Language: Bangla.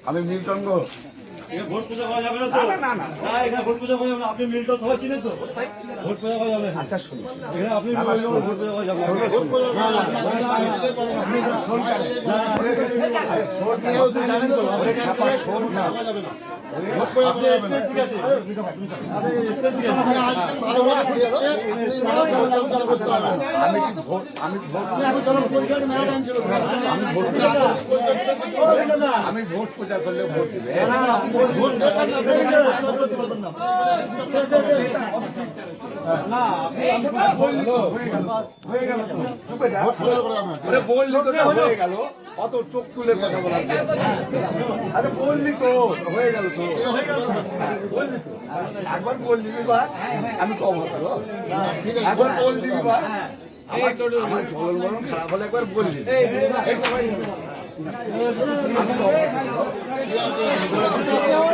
আমি মিল্টন গো। ভোট পূজা করা যাবে না তো? না এখানে ভোট পূজা করা যাবে না। আপনি মিল্টন সবাই চিনেন তো? ভোট পূজা করা যাবে না। আচ্ছা শুনুন, এখানে আপনি ভোট পূজা করা যাবে না। ঠিক আছে। আমি ভোট প্রচার করলে ভোট দিবে। বললি তো হয়ে গেল, অত চোখ তুলে কথা বলার। আরে বললি তো হয়ে গেল তো, বললি তো একবার বল দিবি বাস, আমি কম হতো একবার বল দিবি বাস। আমার চলন বলন খারাপ হলে একবার বললি। আমি